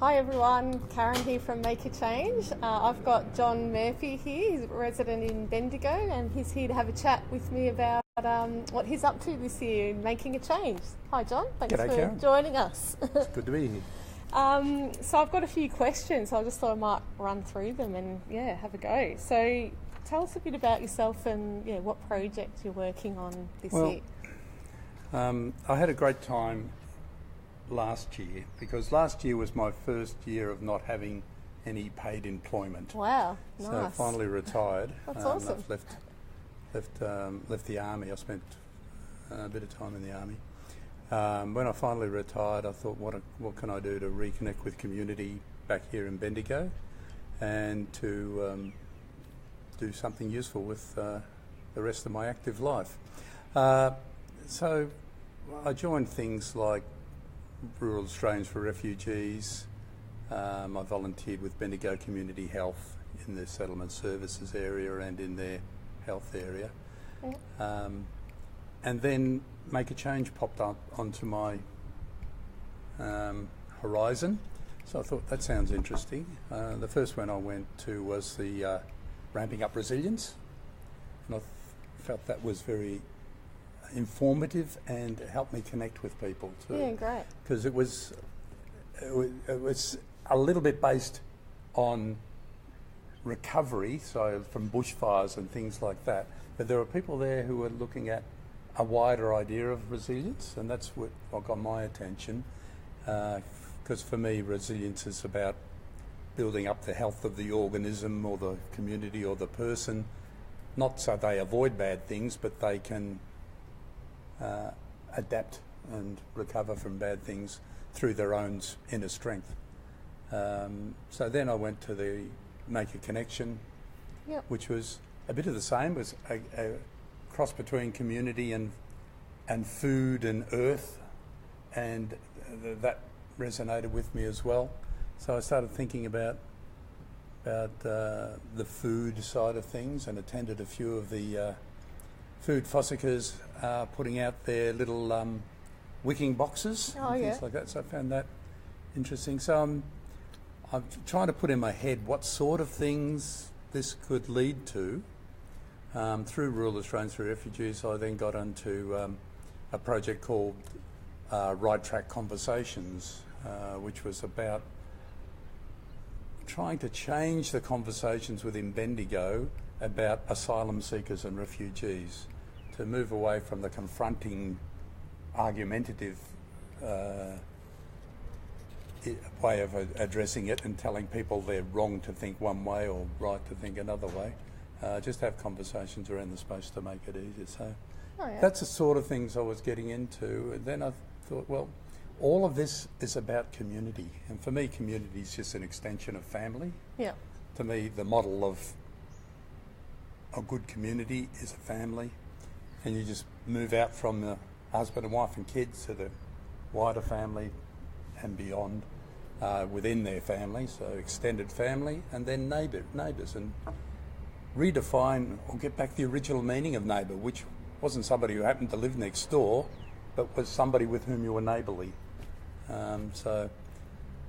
Hi everyone, Karen here from Make a Change. I've got John Murphy here, he's a resident in Bendigo, and he's here to have a chat with me about what he's up to this year in making a change. Hi John, thanks G'day, for Karen. joining us. It's good to be here. So I've got a few questions, so I just thought I might run through them and have a go. So tell us a bit about yourself and what project you're working on this year. I had a great time last year because last year was my first year of not having any paid employment. Wow, nice. So I finally retired. That's awesome. I've left the army. I spent a bit of time in the army. When I finally retired, I thought, what can I do to reconnect with community back here in Bendigo, and to do something useful with the rest of my active life. So I joined things like Rural Australians for Refugees. I volunteered with Bendigo Community Health in the settlement services area and in their health area. And then Make a Change popped up onto my horizon. So I thought, that sounds interesting. The first one I went to was the Ramping Up Resilience. And I felt that was very informative and helped me connect with people too. Yeah, great. Because it was a little bit based on recovery, so from bushfires and things like that. But there were people there who were looking at a wider idea of resilience, and that's what got my attention. Because for me, resilience is about building up the health of the organism or the community or the person, not so they avoid bad things, but they can adapt and recover from bad things through their own inner strength. So then I went to the Make a Connection, which was a bit of the same. It was a cross between community and food and earth, and that resonated with me as well. So I started thinking about the food side of things, and attended a few of the food fossicers putting out their little wicking boxes and things like that. So I found that interesting. So I'm trying to put in my head what sort of things this could lead to. Through Rural Australians for Refugees, I then got onto a project called Right Track Conversations, which was about trying to change the conversations within Bendigo about asylum seekers and refugees, to move away from the confronting, argumentative way of addressing it and telling people they're wrong to think one way or right to think another way. Just have conversations around the space to make it easier. So that's the sort of things I was getting into. And then I thought, well, all of this is about community. And for me, community is just an extension of family. Yeah. To me, the model of a good community is a family. And you just move out from the husband and wife and kids to the wider family and beyond within their family, so extended family, and then neighbours, and redefine or get back the original meaning of neighbour, which wasn't somebody who happened to live next door, but was somebody with whom you were neighbourly. So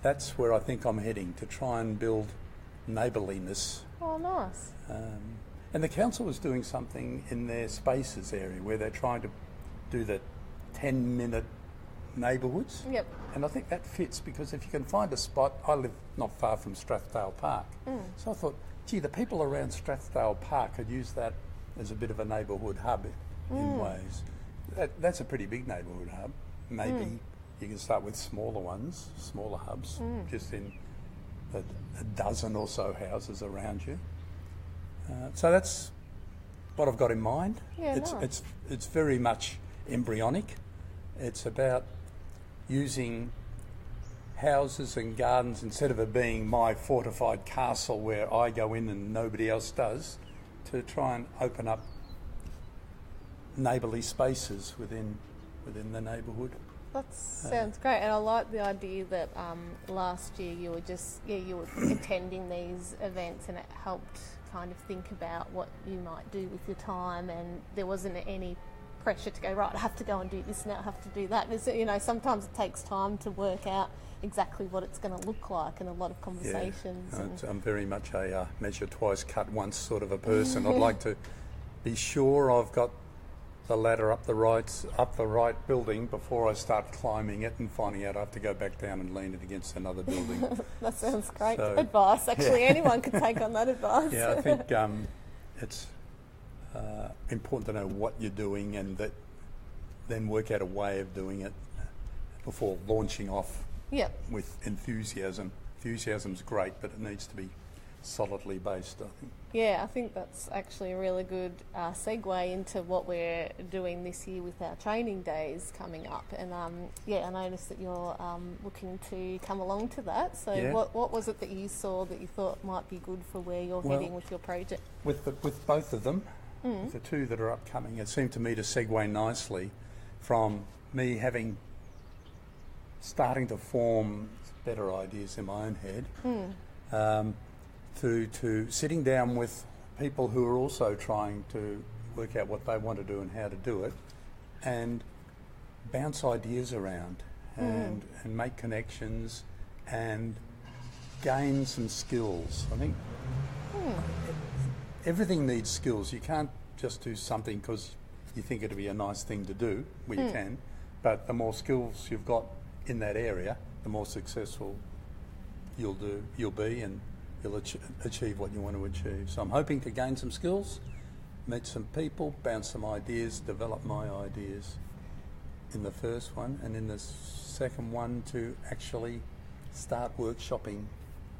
that's where I think I'm heading, to try and build neighbourliness. Oh, nice. And the council was doing something in their spaces area where they're trying to do the 10-minute neighbourhoods. Yep. And I think that fits, because if you can find a spot, I live not far from Strathdale Park. So I thought, gee, the people around Strathdale Park could use that as a bit of a neighbourhood hub in ways. That's a pretty big neighbourhood hub. Maybe you can start with smaller ones, smaller hubs, just in a dozen or so houses around you. So that's what I've got in mind. Yeah, it's very much embryonic. It's about using houses and gardens, instead of it being my fortified castle where I go in and nobody else does, to try and open up neighbourly spaces within the neighbourhood. That sounds great, and I like the idea that last year you were attending these events, and it helped kind of think about what you might do with your time, and there wasn't any pressure to go, right, I have to go and do this now, I have to do that. And sometimes it takes time to work out exactly what it's going to look like, and a lot of conversations. Yeah. I'm very much a measure twice, cut once sort of a person. I'd like to be sure I've got the ladder up the right building before I start climbing it and finding out I have to go back down and lean it against another building. That sounds great advice. Actually, anyone can take on that advice. Yeah, I think it's important to know what you're doing, and then work out a way of doing it before launching off with enthusiasm. Enthusiasm's great, but it needs to be solidly based, I think. Yeah, I think that's actually a really good segue into what we're doing this year with our training days coming up. And I noticed that you're looking to come along to that. So what was it that you saw that you thought might be good for where you're heading with your project? With both of them, with the two that are upcoming, it seemed to me to segue nicely from me starting to form better ideas in my own head, to sitting down with people who are also trying to work out what they want to do and how to do it, and bounce ideas around and make connections and gain some skills. I think everything needs skills. You can't just do something because you think it'd be a nice thing to do. Well, you can, but the more skills you've got in that area, the more successful you'll be, and you'll achieve what you want to achieve. So I'm hoping to gain some skills, meet some people, bounce some ideas, develop my ideas in the first one, and in the second one to actually start workshopping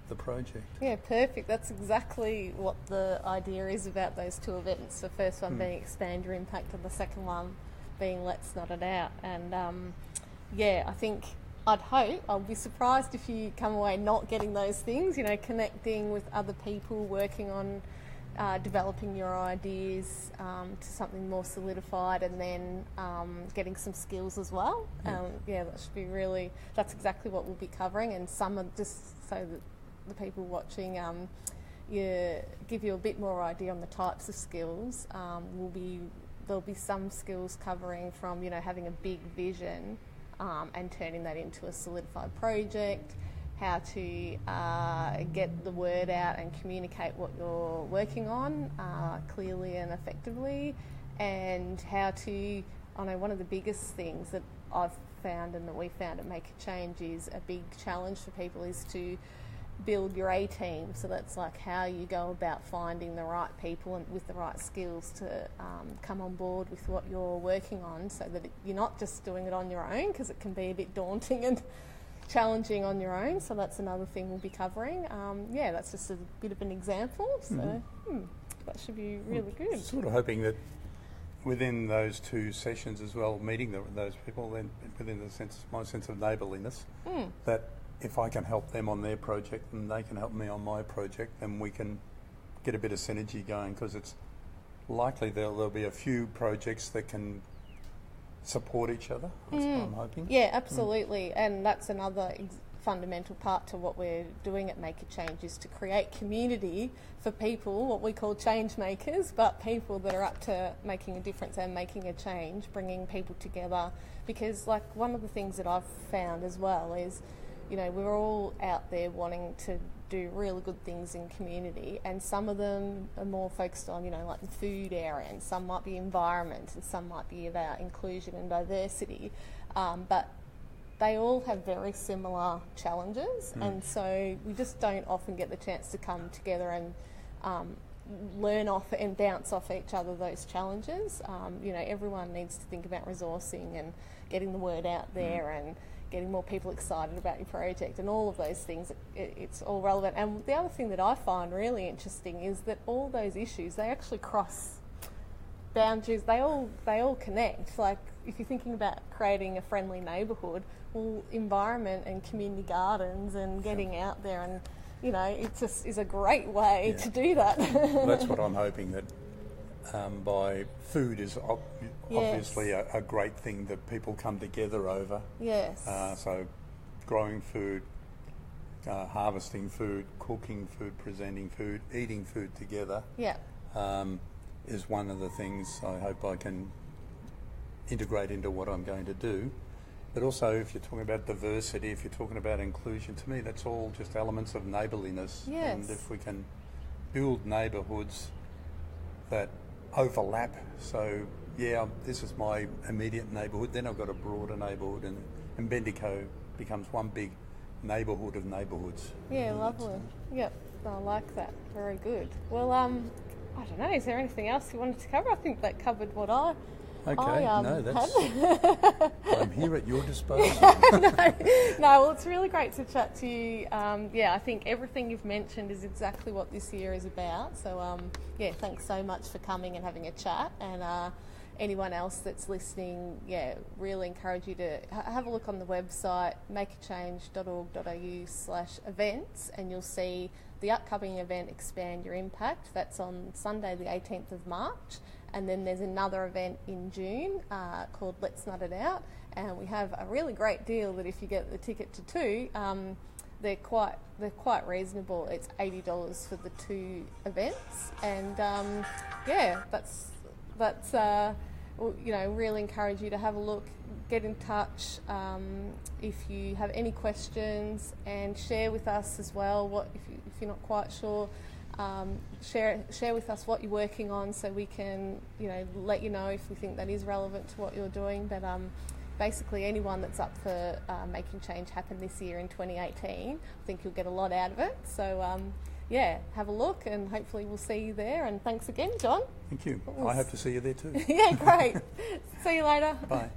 the project. Yeah, perfect. That's exactly what the idea is about those two events. The first one being expand your impact, and the second one being let's nut it out. And I think I'll be surprised if you come away not getting those things, connecting with other people, working on developing your ideas to something more solidified, and then getting some skills as well. That should be that's exactly what we'll be covering, and some are just so that the people watching give you a bit more idea on the types of skills. There'll be some skills covering from, having a big vision and turning that into a solidified project, how to get the word out and communicate what you're working on clearly and effectively, and how to, one of the biggest things that I've found and that we found at Make a Change is a big challenge for people is to build your A team. So that's like how you go about finding the right people and with the right skills to come on board with what you're working on, so that you're not just doing it on your own, because it can be a bit daunting and challenging on your own. So that's another thing we'll be covering. That's just a bit of an example. So that should be really good. Sort of hoping that within those two sessions as well, meeting those people, then within my sense of neighbourliness, that if I can help them on their project and they can help me on my project, then we can get a bit of synergy going, because it's likely there'll be a few projects that can support each other. That's what I'm hoping. Yeah, absolutely. And that's another fundamental part to what we're doing at Make a Change, is to create community for people, what we call change makers, but people that are up to making a difference and making a change, bringing people together. Because one of the things that I've found as well is, we're all out there wanting to do really good things in community, and some of them are more focused on, like the food area, and some might be environment, and some might be about inclusion and diversity, but they all have very similar challenges, and so we just don't often get the chance to come together and learn off and bounce off each other those challenges. Everyone needs to think about resourcing and getting the word out there and getting more people excited about your project, and all of those things. It's all relevant. And the other thing that I find really interesting is that all those issues, they actually cross boundaries. They all connect. Like, if you're thinking about creating a friendly neighbourhood, well, environment and community gardens and getting out there, and it just is a great way to do that. That's what I'm hoping, that by food is obviously a great thing that people come together over. Yes. So growing food, harvesting food, cooking food, presenting food, eating food together is one of the things I hope I can integrate into what I'm going to do. But also, if you're talking about diversity, if you're talking about inclusion, to me that's all just elements of neighbourliness. Yes. And if we can build neighbourhoods that overlap, so yeah, this is my immediate neighbourhood, then I've got a broader neighbourhood, and Bendigo becomes one big neighbourhood of neighbourhoods. Yeah, lovely. Yep, I like that. Very good. Well, I don't know, is there anything else you wanted to cover? I think that covered what I no, that's... I'm here at your disposal. Well, it's really great to chat to you. I think everything you've mentioned is exactly what this year is about. So, thanks so much for coming and having a chat. And anyone else that's listening, really encourage you to have a look on the website, makeachange.org.au/events, and you'll see the upcoming event, Expand Your Impact. That's on Sunday the 18th of March. And then there's another event in June called Let's Nut It Out, and we have a really great deal that if you get the ticket to two, they're quite reasonable. It's $80 for the two events, and really encourage you to have a look, get in touch if you have any questions, and share with us as well what if you're not quite sure. Share with us what you're working on, so we can let you know if we think that is relevant to what you're doing. But basically anyone that's up for making change happen this year in 2018, I think you'll get a lot out of it. So have a look, and hopefully we'll see you there. And thanks again, John. Thank you. I hope to see you there too. Yeah, great. See you later. Bye.